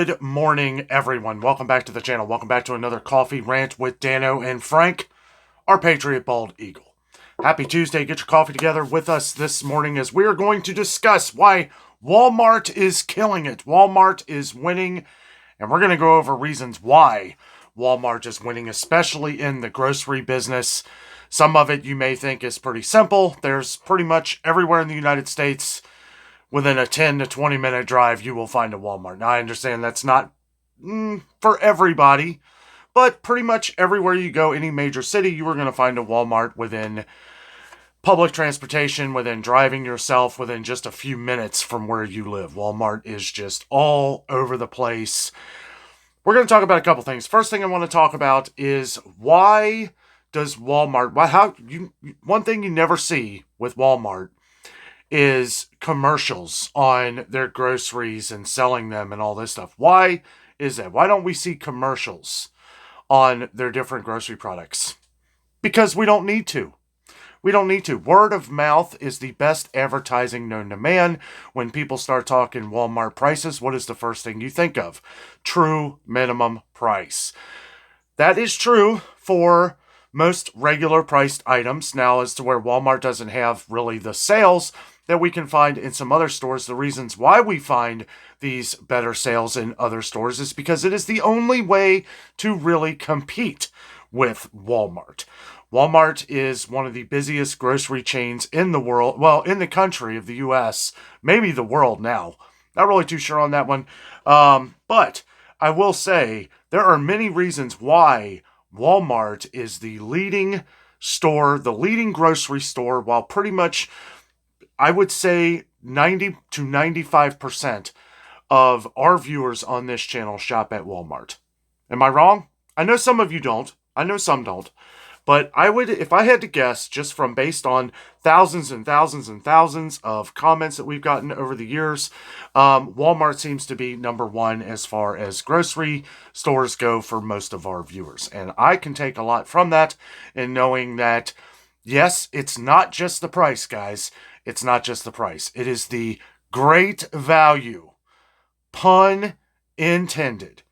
Good morning, everyone. Welcome back to the channel. Welcome back to another coffee rant with Dano and Frank, our Patriot Bald Eagle. Happy Tuesday. Get your coffee together with us this morning as we are going to discuss why Walmart is killing it. Walmart is winning, and we're going to go over reasons why Walmart is winning, especially in the grocery business. Some of it you may think is pretty simple. There's pretty much everywhere in the United States within a 10 to 20 minute drive, you will find a Walmart. Now, I understand that's not for everybody, but pretty much everywhere you go, any major city, you are going to find a Walmart within public transportation, within driving yourself, within just a few minutes from where you live. Walmart is just all over the place. We're going to talk about a couple things. First thing I want to talk about is why does Walmart, one thing you never see with Walmart is commercials on their groceries and selling them and all this stuff. Why is that? Why don't we see commercials on their different grocery products? Because we don't need to. We don't need to. Word of mouth is the best advertising known to man. When people start talking Walmart prices, what is the first thing you think of? True minimum price. That is true for most regular priced items. Now, as to where Walmart doesn't have really the sales that we can find in some other stores, the reasons why we find these better sales in other stores is because it is the only way to really compete with Walmart. Walmart is one of the busiest grocery chains in the world, well, in the country of the U.S., maybe the world now. Not really too sure on that one. But I will say there are many reasons why Walmart is the leading store, the leading grocery store, while pretty much, I would say 90 to 95% of our viewers on this channel shop at Walmart. Am I wrong? I know some of you don't. I know some don't. But I would, if I had to guess, just from based on thousands and thousands and thousands of comments that we've gotten over the years, Walmart seems to be number one as far as grocery stores go for most of our viewers. And I can take a lot from that in knowing that, yes, it's not just the price, guys. It's not just the price. It is the great value. Pun intended.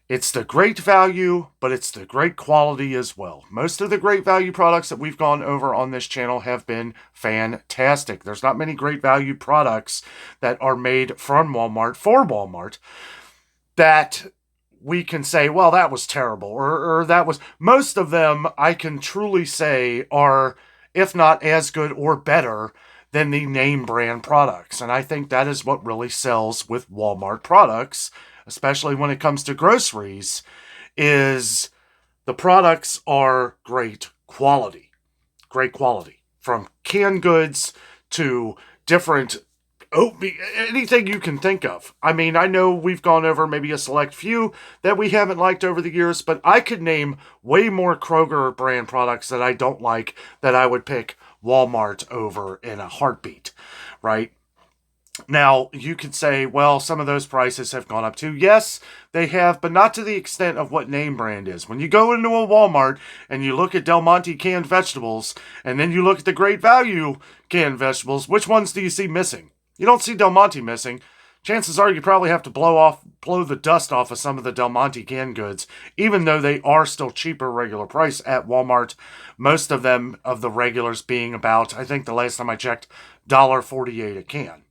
It's the great value, but it's the great quality as well. Most of the great value products that we've gone over on this channel have been fantastic. There's not many great value products that are made from Walmart for Walmart that we can say, well, that was terrible, or that was... Most of them, I can truly say, are, if not as good or better than the name brand products. And I think that is what really sells with Walmart products, especially when it comes to groceries, is the products are great quality. Great quality. From canned goods to different oatmeal, anything you can think of. I mean, I know we've gone over maybe a select few that we haven't liked over the years, but I could name way more Kroger brand products that I don't like that I would pick Walmart over in a heartbeat, right? Now, you could say, well, some of those prices have gone up too. Yes, they have, but not to the extent of what name brand is. When you go into a Walmart and you look at Del Monte canned vegetables, and then you look at the Great Value canned vegetables, which ones do you see missing? You don't see Del Monte missing. Chances are you probably have to blow the dust off of some of the Del Monte canned goods, even though they are still cheaper regular price at Walmart. Most of them, of the regulars, being about, I think the last time I checked, $1.48 a can.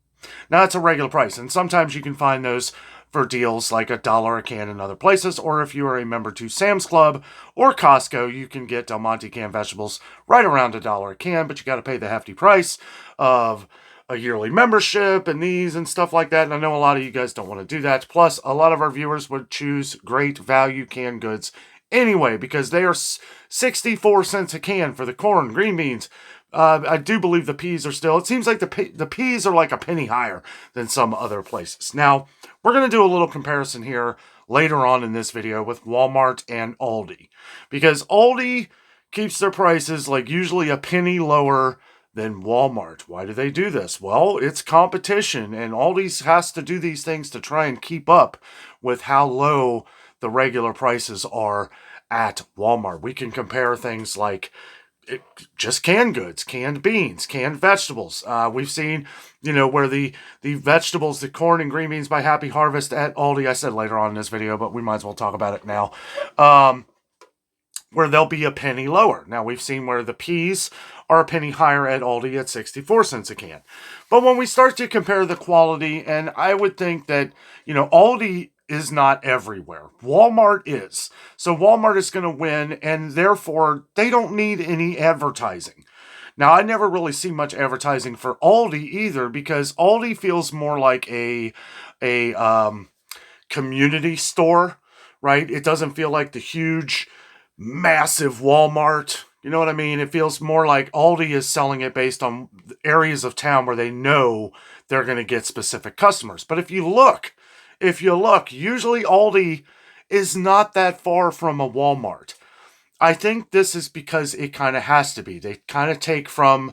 Now, that's a regular price, and sometimes you can find those for deals like $1 a can in other places, or if you are a member to Sam's Club or Costco, you can get Del Monte canned vegetables right around $1 a can, but you got to pay the hefty price of a yearly membership and these and stuff like that. And I know a lot of you guys don't want to do that. Plus, a lot of our viewers would choose Great Value canned goods anyway, because they are 64 cents a can for the corn, green beans. I do believe the peas are still, it seems like the peas are like a penny higher than some other places. Now, we're going to do a little comparison here later on in this video with Walmart and Aldi, because Aldi keeps their prices like usually a penny lower than Walmart. Why do they do this? Well, it's competition, and Aldi has to do these things to try and keep up with how low the regular prices are at Walmart. We can compare things like just canned goods, canned beans, canned vegetables. We've seen, where the vegetables, the corn and green beans by Happy Harvest at Aldi, I said later on in this video, but we might as well talk about it now, where they'll be a penny lower. Now, we've seen where the peas are a penny higher at Aldi at 64 cents a can. But when we start to compare the quality, and I would think that, Aldi is not everywhere. Walmart is. So Walmart is going to win, and therefore they don't need any advertising. Now, I never really see much advertising for Aldi either, because Aldi feels more like a community store, right? It doesn't feel like the huge, massive Walmart. You know what I mean? It feels more like Aldi is selling it based on areas of town where they know they're going to get specific customers. But if you look, usually Aldi is not that far from a Walmart. I think this is because it kind of has to be. They kind of take from,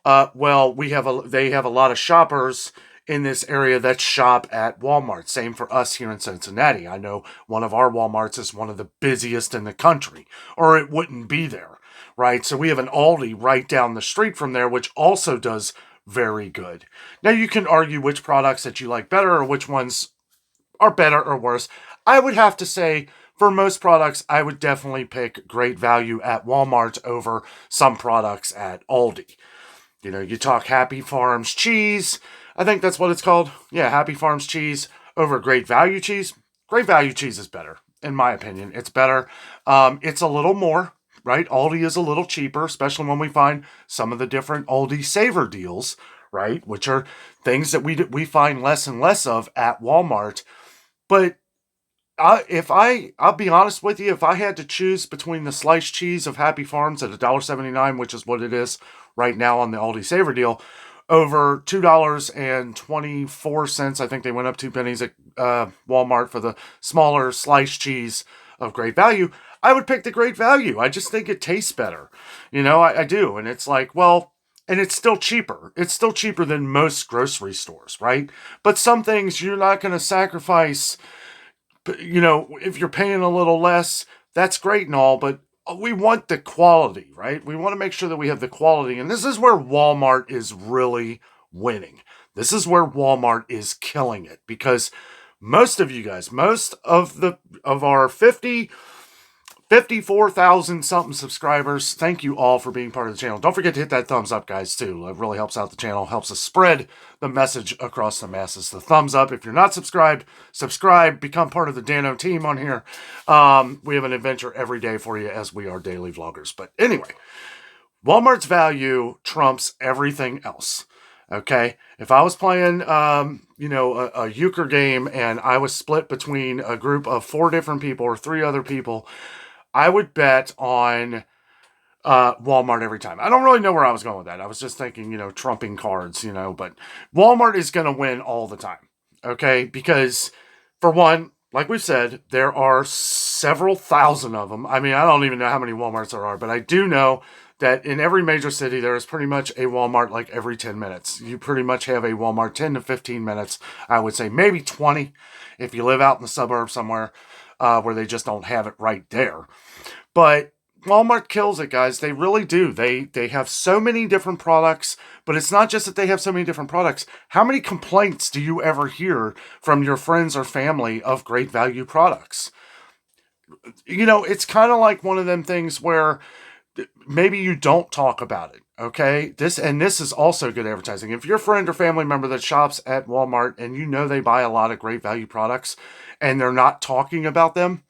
they have a lot of shoppers in this area that shop at Walmart. Same for us here in Cincinnati. I know one of our Walmarts is one of the busiest in the country, or it wouldn't be there, right? So we have an Aldi right down the street from there, which also does very good. Now, you can argue which products that you like better or which ones are better or worse. I would have to say, for most products, I would definitely pick Great Value at Walmart over some products at Aldi. You talk Happy Farms cheese. I think that's what it's called. Yeah, Happy Farms cheese over Great Value cheese. Great Value cheese is better, in my opinion. It's better. It's a little more, right? Aldi is a little cheaper, especially when we find some of the different Aldi Savor deals, right? Which are things that we find less and less of at Walmart. But I'll be honest with you, if I had to choose between the sliced cheese of Happy Farms at $1.79, which is what it is right now on the Aldi Savor deal, over $2.24, I think they went up 2 pennies at Walmart for the smaller sliced cheese of Great Value, I would pick the Great Value. I just think it tastes better. I do. And it's like, well, and it's still cheaper. It's still cheaper than most grocery stores, right? But some things you're not going to sacrifice. If you're paying a little less, that's great and all, but we want the quality, right? We want to make sure that we have the quality. And this is where Walmart is really winning. This is where Walmart is killing it, because most of you guys, most of our 54,000 something subscribers, thank you all for being part of the channel. Don't forget to hit that thumbs up, guys, too. It really helps out the channel, helps us spread the message across the masses. The thumbs up. If you're not subscribed, subscribe, become part of the Dano team on here. We have an adventure every day for you, as we are daily vloggers. But anyway, Walmart's value trumps everything else. Okay, if I was playing, a euchre game and I was split between a group of 4 different people or 3 other people, I would bet on Walmart every time. I don't really know where I was going with that. I was just thinking, trumping cards, but Walmart is going to win all the time, okay? Because, for one, like we've said, there are several thousand of them. I mean, I don't even know how many Walmarts there are, but I do know that in every major city, there is pretty much a Walmart like every 10 minutes. You pretty much have a Walmart 10 to 15 minutes. I would say maybe 20 if you live out in the suburbs somewhere where they just don't have it right there. But Walmart kills it, guys. They really do. They have so many different products, but it's not just that they have so many different products. How many complaints do you ever hear from your friends or family of Great Value products? It's kind of like one of them things where maybe you don't talk about it, okay? This is also good advertising. If your friend or family member that shops at Walmart and they buy a lot of Great Value products and they're not talking about them,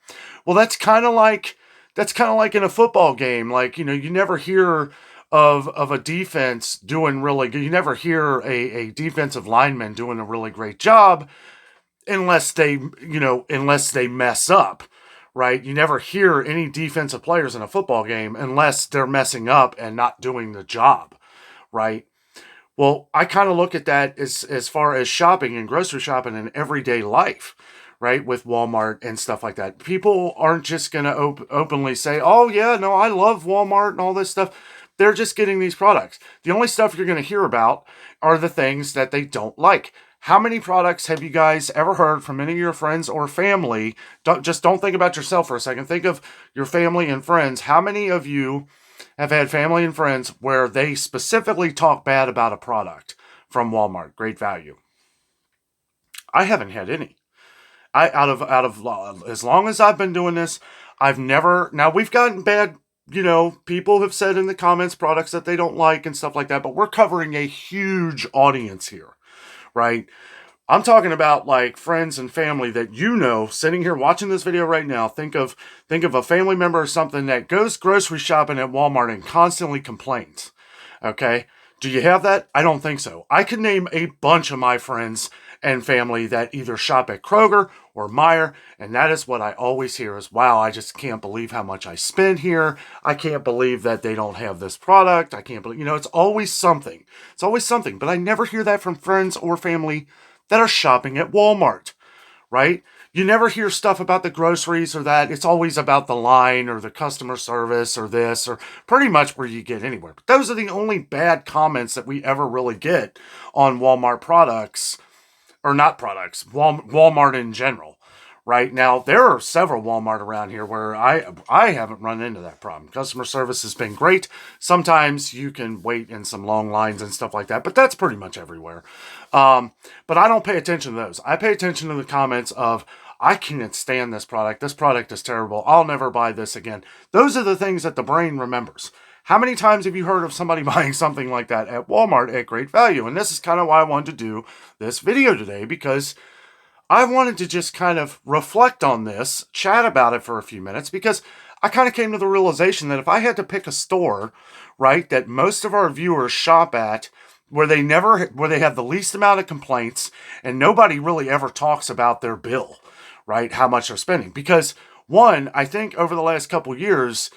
well, that's kind of like in a football game. Like, you never hear of a defense doing really good. You never hear a defensive lineman doing a really great job unless they mess up. Right? You never hear any defensive players in a football game unless they're messing up and not doing the job, right? Well, I kind of look at that as far as shopping and grocery shopping in everyday life, right? With Walmart and stuff like that. People aren't just going to openly say, oh, yeah, no, I love Walmart and all this stuff. They're just getting these products. The only stuff you're going to hear about are the things that they don't like. How many products have you guys ever heard from any of your friends or family? Don't think about yourself for a second. Think of your family and friends. How many of you have had family and friends where they specifically talk bad about a product from Walmart, great value. I haven't had any. As long as I've been doing this, I've never. Now we've gotten bad. People have said in the comments products that they don't like and stuff like that. But we're covering a huge audience here, right? I'm talking about like friends and family that sitting here watching this video right now. Think of a family member or something that goes grocery shopping at Walmart and constantly complains. Okay, do you have that? I don't think so. I could name a bunch of my friends and family that either shop at Kroger or Meijer, and that is what I always hear is, wow, I just can't believe how much I spend here. I can't believe that they don't have this product. I can't believe, it's always something. It's always something, but I never hear that from friends or family that are shopping at Walmart, right? You never hear stuff about the groceries or that. It's always about the line or the customer service or this or pretty much where you get anywhere. But those are the only bad comments that we ever really get on Walmart products, or not products, Walmart in general. Right now, there are several Walmart around here where I haven't run into that problem. Customer service has been great. Sometimes you can wait in some long lines and stuff like that, but that's pretty much everywhere. But I don't pay attention to those. I pay attention to the comments of, I can't stand this product. This product is terrible. I'll never buy this again. Those are the things that the brain remembers. How many times have you heard of somebody buying something like that at Walmart at great value? And this is kind of why I wanted to do this video today, because I wanted to just kind of reflect on this, chat about it for a few minutes, because I kind of came to the realization that if I had to pick a store, right, that most of our viewers shop at, where they have the least amount of complaints and nobody really ever talks about their bill, right, how much they're spending. Because one, I think over the last couple years,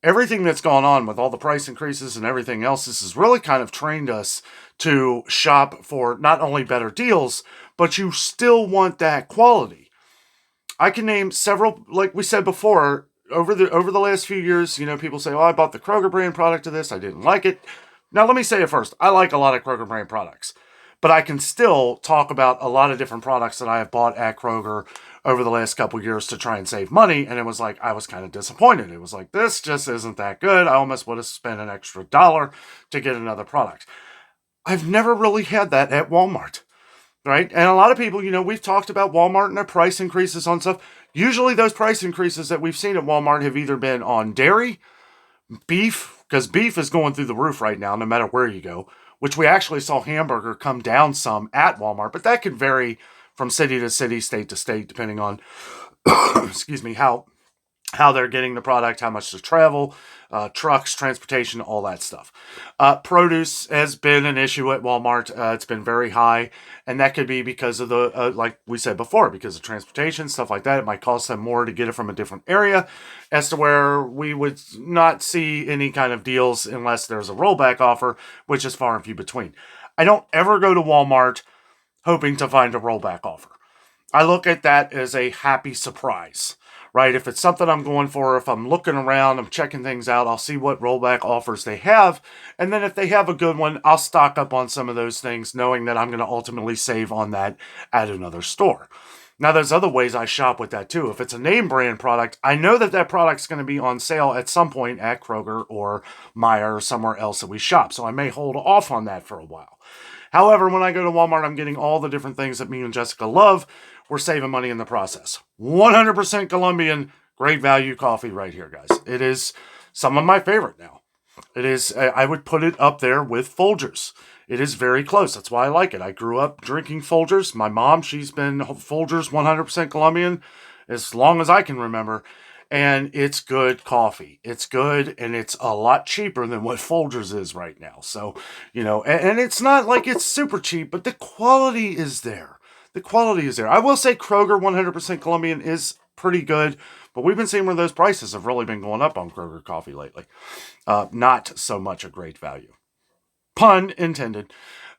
everything that's gone on with all the price increases and everything else, this has really kind of trained us to shop for not only better deals, but you still want that quality. I can name several, like we said before, over the last few years, people say, oh, I bought the Kroger brand product of this, I didn't like it. Now, let me say it first. I like a lot of Kroger brand products, but I can still talk about a lot of different products that I have bought at Kroger over the last couple years to try and save money. And it was like, I was kind of disappointed. It was like, this just isn't that good. I almost would have spent an extra $1 to get another product. I've never really had that at Walmart, right? And a lot of people, we've talked about Walmart and their price increases on stuff. Usually those price increases that we've seen at Walmart have either been on dairy, beef, because beef is going through the roof right now, no matter where you go, which we actually saw hamburger come down some at Walmart, but that could vary from city to city, state to state, depending on, excuse me, how they're getting the product, how much to travel, trucks, transportation, all that stuff. Produce has been an issue at Walmart. It's been very high, and that could be because of the, like we said before, because of transportation, stuff like that. It might cost them more to get it from a different area, as to where we would not see any kind of deals unless there's a rollback offer, which is far and few between. I don't ever go to Walmart hoping to find a rollback offer. I look at that as a happy surprise. Right? If it's something I'm going for, if I'm looking around, I'm checking things out, I'll see what rollback offers they have. And then if they have a good one, I'll stock up on some of those things, knowing that I'm going to ultimately save on that at another store. Now, there's other ways I shop with that too. If it's a name brand product, I know that product's going to be on sale at some point at Kroger or Meijer or somewhere else that we shop. So I may hold off on that for a while. However, when I go to Walmart, I'm getting all the different things that me and Jessica love. We're saving money in the process. 100% Colombian, great value coffee right here, guys. It is some of my favorite now. It is, I would put it up there with Folgers. It is very close. That's why I like it. I grew up drinking Folgers. My mom, she's been Folgers 100% Colombian as long as I can remember. And it's good coffee. It's good, and it's a lot cheaper than what Folgers is right now. So, and it's not like it's super cheap, but the quality is there. The quality is there. I will say Kroger 100% Colombian is pretty good, but we've been seeing where those prices have really been going up on Kroger coffee lately. Not so much a great value. Pun intended.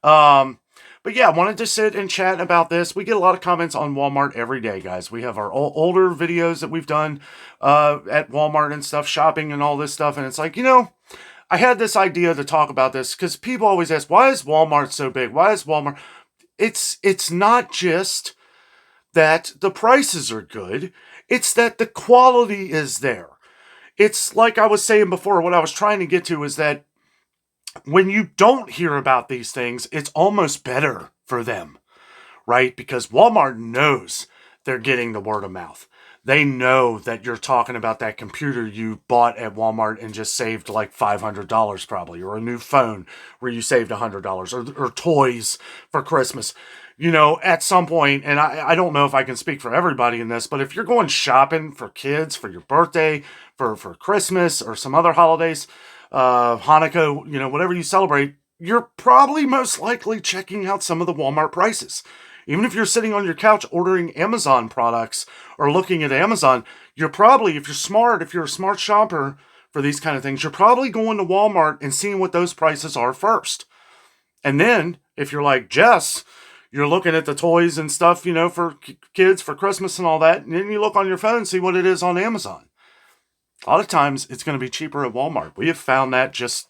But yeah, I wanted to sit and chat about this. We get a lot of comments on Walmart every day, guys. We have our older videos that we've done at Walmart and stuff, shopping and all this stuff. And it's like, I had this idea to talk about this because people always ask, why is Walmart so big? Why is Walmart... It's not just that the prices are good. It's that the quality is there. it's like I was saying before, what I was trying to get to is that when you don't hear about these things, it's almost better for them, right? Because Walmart knows they're getting the word of mouth. They know that you're talking about that computer you bought at Walmart and just saved like $500 probably, or a new phone where you saved $100, or toys for Christmas. At some point, and I don't know if I can speak for everybody in this, but if you're going shopping for kids for your birthday, for Christmas or some other holidays, Hanukkah, whatever you celebrate, you're probably most likely checking out some of the Walmart prices. Even if you're sitting on your couch ordering Amazon products or looking at Amazon, you're probably, if you're a smart shopper for these kind of things, you're probably going to Walmart and seeing what those prices are first. And then, if you're like Jess, you're looking at the toys and stuff, for kids for Christmas and all that, and then you look on your phone and see what it is on Amazon. A lot of times, it's going to be cheaper at Walmart. We have found that just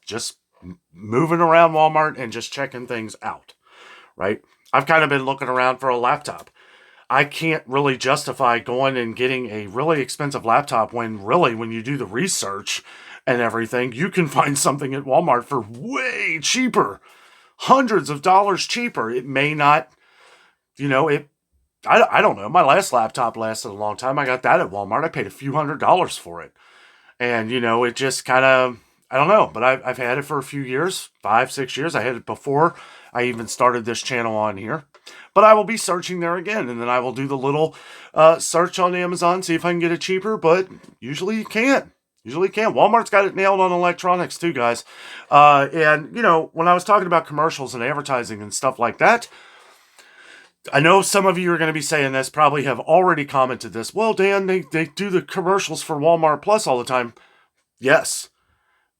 moving around Walmart and just checking things out, right? I've kind of been looking around for a laptop. I can't really justify going and getting a really expensive laptop when you do the research and everything, you can find something at Walmart for way cheaper, hundreds of dollars cheaper. It may not, I don't know. My last laptop lasted a long time. I got that at Walmart. I paid a few $100s for it. And, it just kind of, I don't know, but I've had it for a few years, 5-6 years. I had it before I even started this channel on here. But I will be searching there again, and then I will do the little search on Amazon, see if I can get it cheaper, but usually you can't. Walmart's got it nailed on electronics too, guys. And, when I was talking about commercials and advertising and stuff like that, I know some of you are going to be saying this, probably have already commented this. Well, Dan, they do the commercials for Walmart Plus all the time. Yes,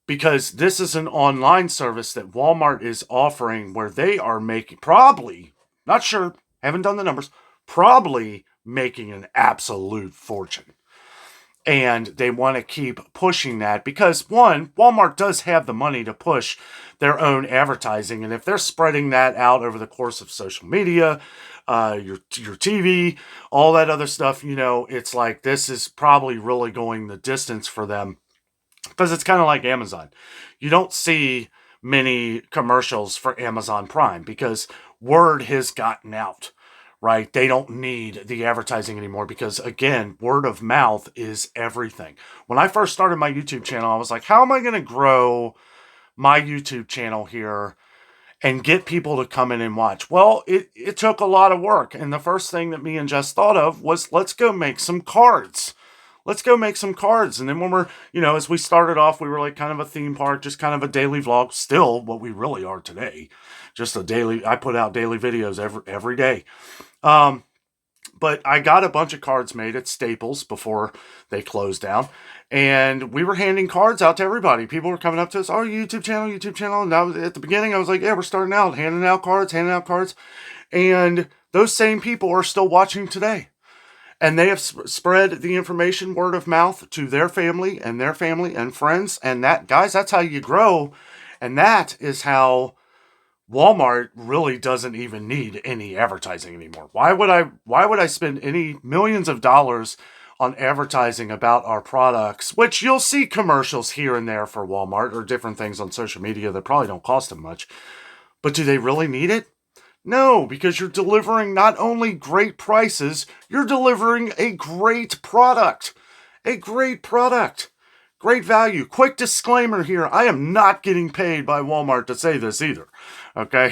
because this is an online service that Walmart is offering where they are making, probably, not sure, haven't done the numbers, probably making an absolute fortune. And they want to keep pushing that because, one, Walmart does have the money to push their own advertising. And if they're spreading that out over the course of social media, your TV, all that other stuff, it's like this is probably really going the distance for them. Because it's kind of like Amazon. You don't see many commercials for Amazon Prime because word has gotten out, right? They don't need the advertising anymore because, again, word of mouth is everything. When I first started my YouTube channel, I was like, how am I going to grow my YouTube channel here and get people to come in and watch? Well, it took a lot of work. And the first thing that me and Jess thought of was, let's go make some cards. Let's go make some cards. And then when we're, as we started off, we were like kind of a theme park, just kind of a daily vlog, still what we really are today. Just I put out daily videos every day. But I got a bunch of cards made at Staples before they closed down. And we were handing cards out to everybody. People were coming up to us, oh, YouTube channel. And at the beginning, I was like, yeah, we're starting out, handing out cards. And those same people are still watching today. And they have spread the information word of mouth to their family and friends. And that, guys, that's how you grow. And that is how Walmart really doesn't even need any advertising anymore. Why would I spend any millions of dollars on advertising about our products, which you'll see commercials here and there for Walmart or different things on social media that probably don't cost them much. But do they really need it? No, because you're delivering not only great prices, you're delivering a great product. A great product. Great value. Quick disclaimer here. I am not getting paid by Walmart to say this either. Okay?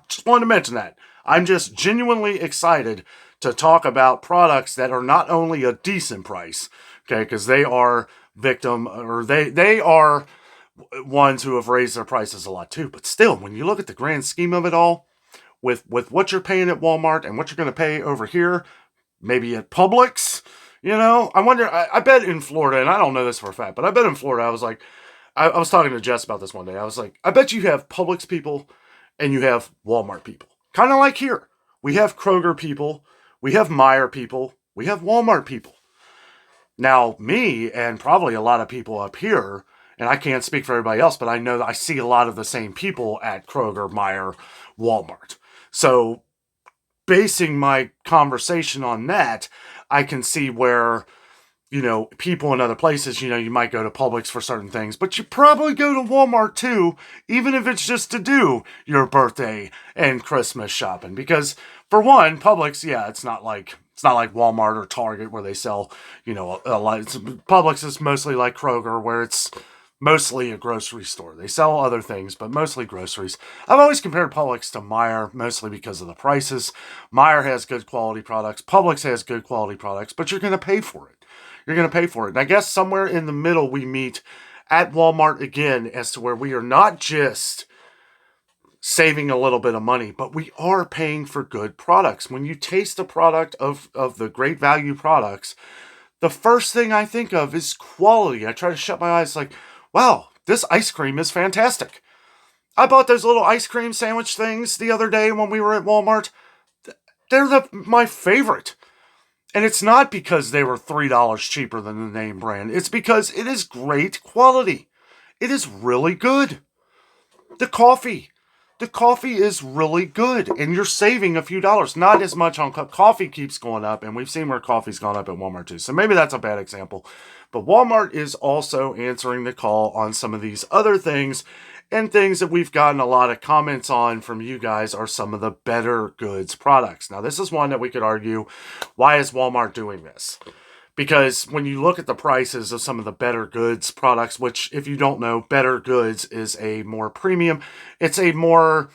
Just wanted to mention that. I'm just genuinely excited to talk about products that are not only a decent price, okay, because they are they are ones who have raised their prices a lot too. But still, when you look at the grand scheme of it all, with what you're paying at Walmart and what you're going to pay over here, maybe at Publix, I wonder, I bet in Florida, and I don't know this for a fact, but I bet in Florida, I was like, I was talking to Jess about this one day. I was like, I bet you have Publix people and you have Walmart people. Kind of like here. We have Kroger people, we have Meijer people, we have Walmart people. Now, me and probably a lot of people up here, and I can't speak for everybody else, but I know that I see a lot of the same people at Kroger, Meijer, Walmart. So, basing my conversation on that, I can see where, people in other places, you might go to Publix for certain things, but you probably go to Walmart too, even if it's just to do your birthday and Christmas shopping. Because for one, Publix, yeah, it's not like Walmart or Target where they sell, a lot. Publix is mostly like Kroger, where it's mostly a grocery store. They sell other things, but mostly groceries. I've always compared Publix to Meijer, mostly because of the prices. Meijer has good quality products. Publix has good quality products, but you're going to pay for it. You're going to pay for it. And I guess somewhere in the middle we meet at Walmart again, as to where we are not just saving a little bit of money, but we are paying for good products. When you taste a product of the great value products, the first thing I think of is quality. I try to shut my eyes like, wow, this ice cream is fantastic. I bought those little ice cream sandwich things the other day when we were at Walmart. They're my favorite. And it's not because they were $3 cheaper than the name brand. It's because it is great quality. It is really good. The coffee. The coffee is really good. And you're saving a few dollars. Not as much on coffee keeps going up. And we've seen where coffee's gone up at Walmart too. So maybe that's a bad example. But Walmart is also answering the call on some of these other things. And things that we've gotten a lot of comments on from you guys are some of the better goods products. Now, this is one that we could argue, why is Walmart doing this? Because when you look at the prices of some of the better goods products, which if you don't know, better goods is a more premium. It's a more,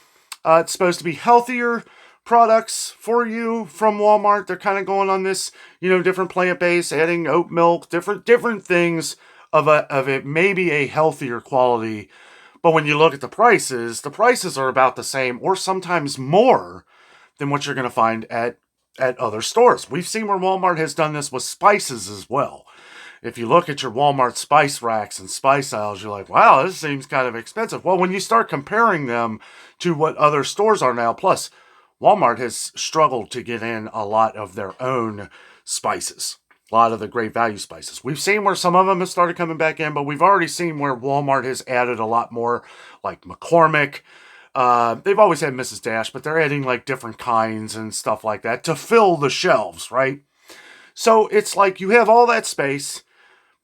it's supposed to be healthier products for you from Walmart. They're kind of going on this, different plant-based, adding oat milk, different things of it, maybe a healthier quality. But when you look at the prices are about the same or sometimes more than what you're going to find at other stores. We've seen where Walmart has done this with spices as well. If you look at your Walmart spice racks and spice aisles, you're like, wow, this seems kind of expensive. Well, when you start comparing them to what other stores are now, plus Walmart has struggled to get in a lot of their own spices. A lot of the great value spices. We've seen where some of them have started coming back in, but we've already seen where Walmart has added a lot more, like McCormick. They've always had Mrs. Dash, but they're adding like different kinds and stuff like that to fill the shelves, right? So it's like you have all that space,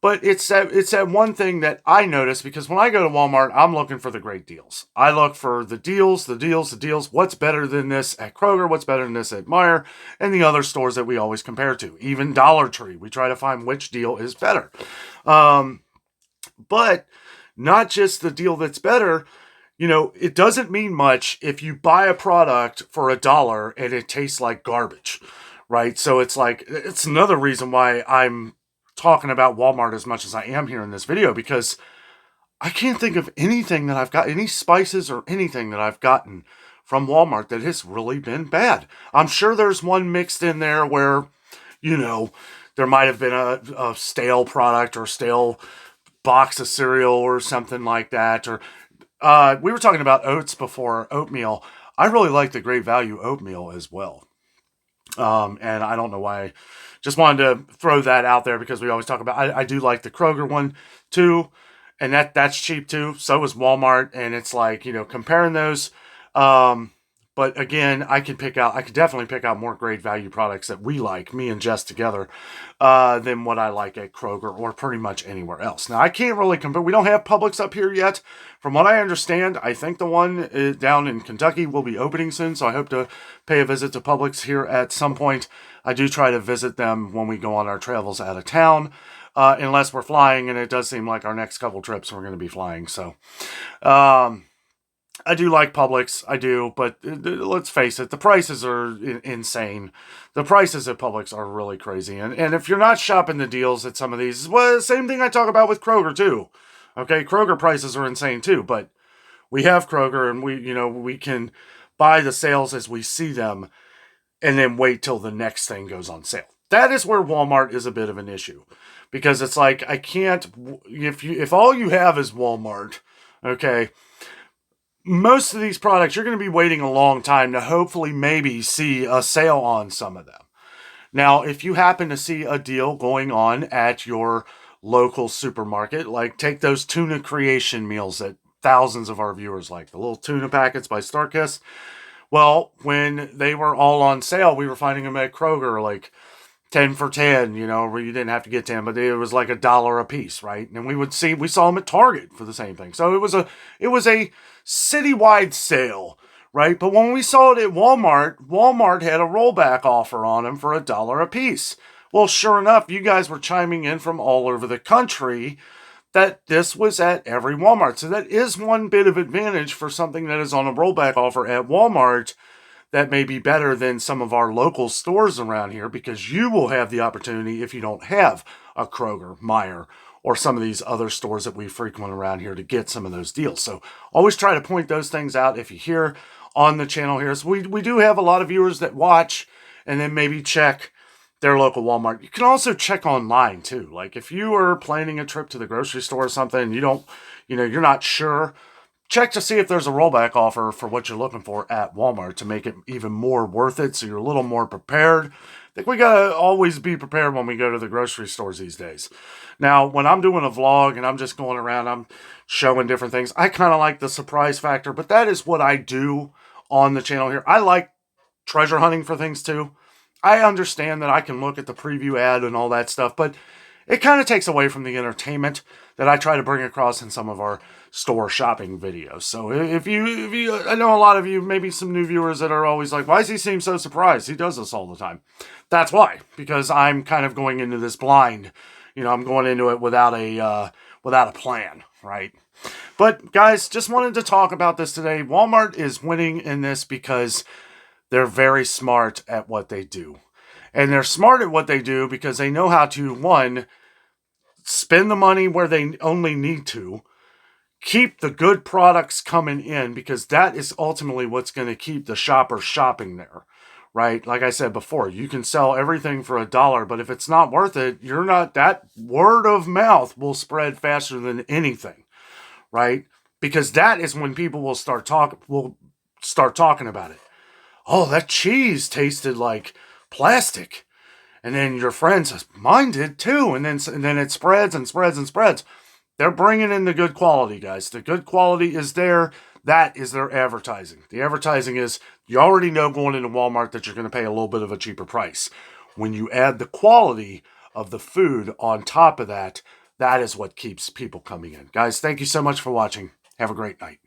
but it's that one thing that I notice, because when I go to Walmart, I'm looking for the great deals. I look for the deals. What's better than this at Kroger? What's better than this at Meijer? And the other stores that we always compare to. Even Dollar Tree. We try to find which deal is better. But not just the deal that's better. It doesn't mean much if you buy a product for $1 and it tastes like garbage, right? So it's another reason why I'm talking about Walmart as much as I am here in this video, because I can't think of anything that I've got, any spices or anything that I've gotten from Walmart that has really been bad. I'm sure there's one mixed in there where, there might have been a stale product or stale box of cereal or something like that. Or we were talking about oats before, oatmeal. I really like the Great Value oatmeal as well. And I don't know why. Just wanted to throw that out there because we always talk about. I do like the Kroger one too, and that's cheap too. So is Walmart, and it's like comparing those. But again, I could definitely pick out more great value products that we like, me and Jess together, than what I like at Kroger or pretty much anywhere else. Now, I can't really compare. We don't have Publix up here yet. From what I understand, I think the one down in Kentucky will be opening soon, so I hope to pay a visit to Publix here at some point. I do try to visit them when we go on our travels out of town, unless we're flying, and it does seem like our next couple trips we're going to be flying, so... I do like Publix, I do, but let's face it, the prices are insane. The prices at Publix are really crazy, and if you're not shopping the deals at some of these, well, same thing I talk about with Kroger too. Okay, Kroger prices are insane too, but we have Kroger, and we can buy the sales as we see them, and then wait till the next thing goes on sale. That is where Walmart is a bit of an issue, because it's like I can't. If all you have is Walmart, okay. Most of these products, you're going to be waiting a long time to hopefully maybe see a sale on some of them. Now, if you happen to see a deal going on at your local supermarket, like take those tuna creation meals that thousands of our viewers like, the little tuna packets by Starkist. Well, when they were all on sale, we were finding them at Kroger like 10 for 10, you know, where you didn't have to get 10, but it was like $1 a piece, right? And we saw them at Target for the same thing. So it was a citywide sale, right? But when we saw it at Walmart, Walmart had a rollback offer on them for $1 a piece. Well, sure enough, you guys were chiming in from all over the country that this was at every Walmart. So that is one bit of advantage for something that is on a rollback offer at Walmart that may be better than some of our local stores around here, because you will have the opportunity, if you don't have a Kroger, Meijer, or some of these other stores that we frequent around here, to get some of those deals. So always try to point those things out if you hear on the channel here. So we do have a lot of viewers that watch and then maybe check their local Walmart. You can also check online too. Like if you are planning a trip to the grocery store or something, and you're not sure, check to see if there's a rollback offer for what you're looking for at Walmart to make it even more worth it, so you're a little more prepared. I think we gotta always be prepared when we go to the grocery stores these days. Now, when I'm doing a vlog and I'm just going around, I'm showing different things, I kind of like the surprise factor, but that is what I do on the channel here. I like treasure hunting for things too. I understand that I can look at the preview ad and all that stuff, but it kind of takes away from the entertainment that I try to bring across in some of our store shopping videos. So if you, I know a lot of you, maybe some new viewers that are always like, why does he seem so surprised? He does this all the time. That's why, because I'm kind of going into this blind. You know, I'm going into it without a plan, right? But guys, just wanted to talk about this today. Walmart is winning in this because they're very smart at what they do. And they're smart at what they do because they know how to, one, spend the money where they only need to, keep the good products coming in, because that is ultimately what's going to keep the shopper shopping there, right? Like I said before, you can sell everything for $1, but if it's not worth it, that word of mouth will spread faster than anything, right? Because that is when people will start talking about it. Oh, that cheese tasted like plastic. And then your friend says, mine did too. And then it spreads and spreads and spreads. They're bringing in the good quality, guys. The good quality is there. That is their advertising. The advertising is, you already know going into Walmart that you're going to pay a little bit of a cheaper price. When you add the quality of the food on top of that, that is what keeps people coming in. Guys, thank you so much for watching. Have a great night.